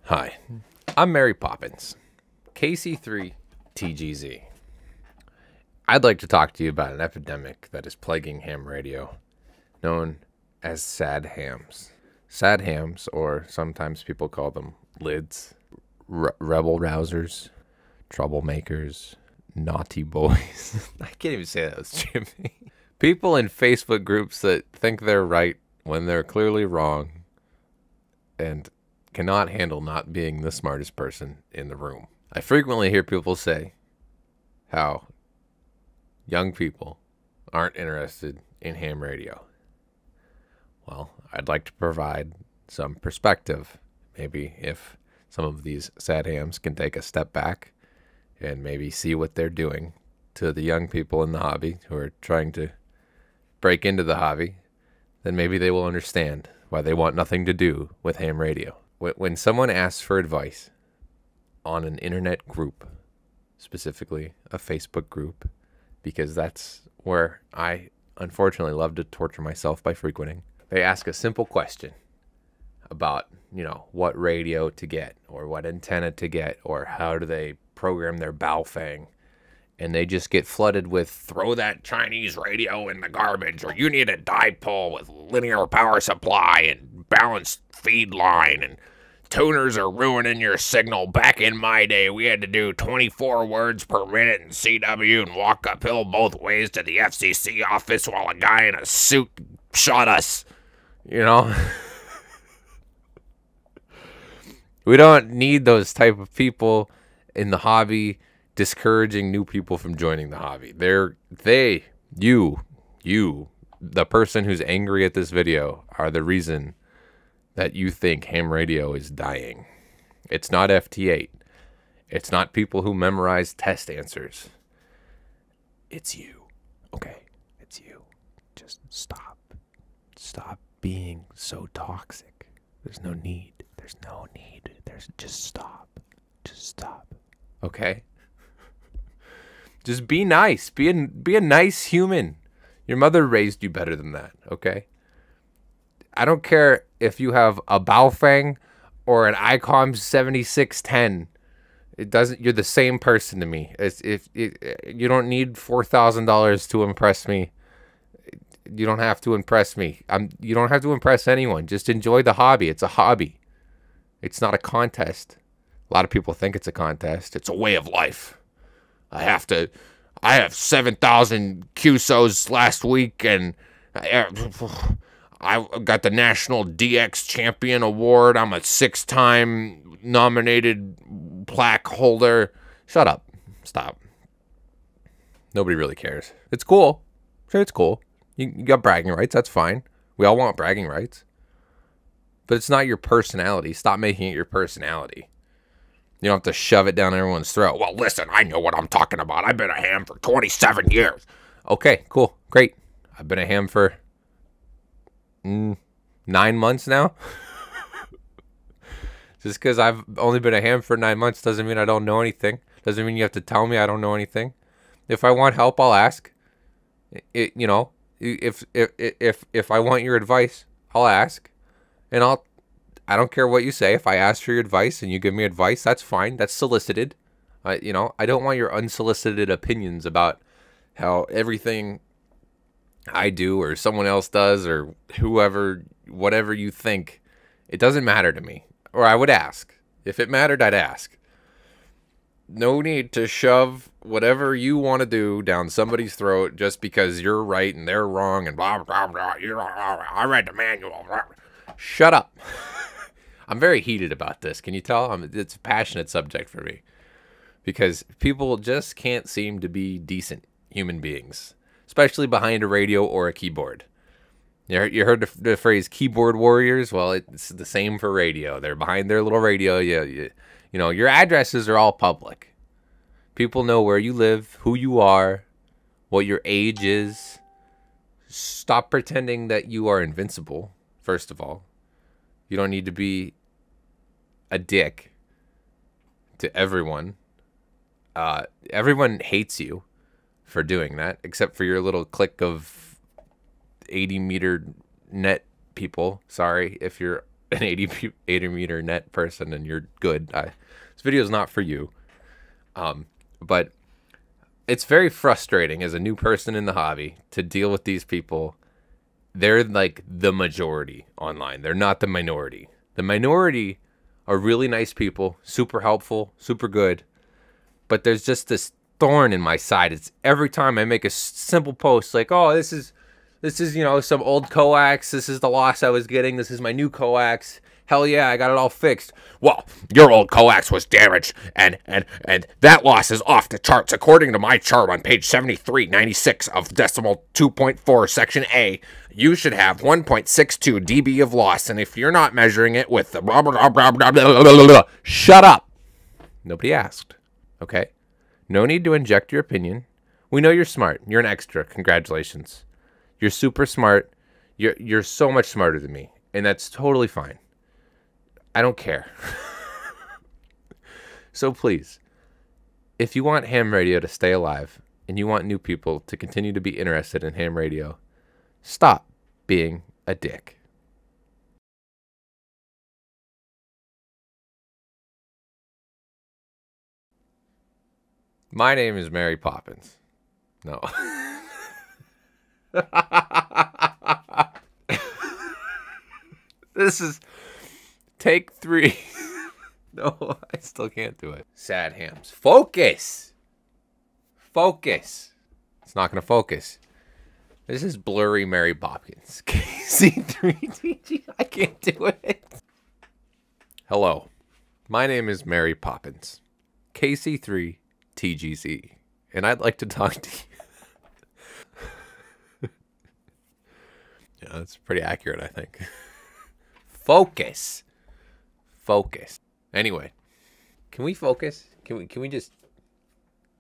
Hi, I'm Mary Poppins, KC3TGZ. I'd like to talk to you about an epidemic that is plaguing ham radio, known as sad hams. Sad hams, or sometimes people call them lids, rebel rousers, troublemakers, naughty boys. I can't even say that was Jimmy. People in Facebook groups that think they're right when they're clearly wrong and cannot handle not being the smartest person in the room. I frequently hear people say how young people aren't interested in ham radio. Well, I'd like to provide some perspective. Maybe if some of these sad hams can take a step back and maybe see what they're doing to the young people in the hobby who are trying to break into the hobby, then maybe they will understand why they want nothing to do with ham radio. When someone asks for advice on an internet group, specifically a Facebook group, because that's where I unfortunately love to torture myself by frequenting, they ask a simple question about, what radio to get or what antenna to get or how do they program their Baofeng. And they just get flooded with, throw that Chinese radio in the garbage, or you need a dipole with linear power supply and balanced feed line, and tuners are ruining your signal. Back in my day, we had to do 24 words per minute in CW and walk uphill both ways to the FCC office while a guy in a suit shot us. We don't need those type of people in the hobby discouraging new people from joining the hobby. You, the person who's angry at this video, are the reason that you think ham radio is dying. It's not FT8. It's not people who memorize test answers. It's you. Okay, it's you. Just stop. Stop being so toxic. There's no need. Just stop. Just stop. Okay? Just be nice. Be a nice human. Your mother raised you better than that, okay? I don't care if you have a Baofeng or an ICOM 7610. You're the same person to me. You don't need $4,000 to impress me. You don't have to impress me. You don't have to impress anyone. Just enjoy the hobby. It's a hobby. It's not a contest. A lot of people think it's a contest. It's a way of life. I have 7,000 QSOs last week, and I got the National DX Champion Award. I'm a 6-time nominated plaque holder. Shut up. Stop. Nobody really cares. It's cool. Sure, it's cool. You got bragging rights. That's fine. We all want bragging rights. But it's not your personality. Stop making it your personality. You don't have to shove it down everyone's throat. Well, listen, I know what I'm talking about. I've been a ham for 27 years. Okay, cool. Great. I've been a ham for 9 months now. Just because I've only been a ham for 9 months doesn't mean I don't know anything. Doesn't mean you have to tell me I don't know anything. If I want help, I'll ask. If I want your advice, I'll ask. And I don't care what you say. If I ask for your advice and you give me advice, that's fine. That's solicited. I don't want your unsolicited opinions about how everything I do or someone else does or whatever you think. It doesn't matter to me. Or I would ask. If it mattered, I'd ask. No need to shove whatever you want to do down somebody's throat just because you're right and they're wrong and blah, blah, blah. I read the manual. Shut up. I'm very heated about this. Can you tell? It's a passionate subject for me. Because people just can't seem to be decent human beings. Especially behind a radio or a keyboard. You heard the phrase keyboard warriors? Well, it's the same for radio. They're behind their little radio. Your addresses are all public. People know where you live, who you are, what your age is. Stop pretending that you are invincible, first of all. You don't need to be a dick to everyone. Everyone hates you for doing that, except for your little clique of 80-meter net people. Sorry if you're an 80 meter net person and you're good. This video is not for you. But it's very frustrating as a new person in the hobby to deal with these people. They're like the majority online. They're not the minority. The minority are really nice people, super helpful, super good. But there's just this thorn in my side. It's every time I make a simple post like, oh, this is, you know, some old coax. This is the loss I was getting. This is my new coax. Hell yeah, I got it all fixed. Well, your old coax was damaged, and that loss is off the charts. According to my chart on page 7396 of decimal 2.4, section A, you should have 1.62 dB of loss, and if you're not measuring it with the blah, blah, blah, blah, blah, blah, blah, shut up. Nobody asked, okay? No need to inject your opinion. We know you're smart. You're an extra. Congratulations. You're super smart. You're so much smarter than me, and that's totally fine. I don't care. So please, if you want ham radio to stay alive and you want new people to continue to be interested in ham radio, stop being a dick. My name is Mary Poppins. No. This is take 3. No, I still can't do it. Sad hams. Focus. Focus. It's not going to focus. This is blurry Mary Poppins. KC3TG. I can't do it. Hello. My name is Mary Poppins. KC3TGZ. And I'd like to talk to you. Yeah, that's pretty accurate, I think. Focus. Focus. Anyway, can we focus? Can we just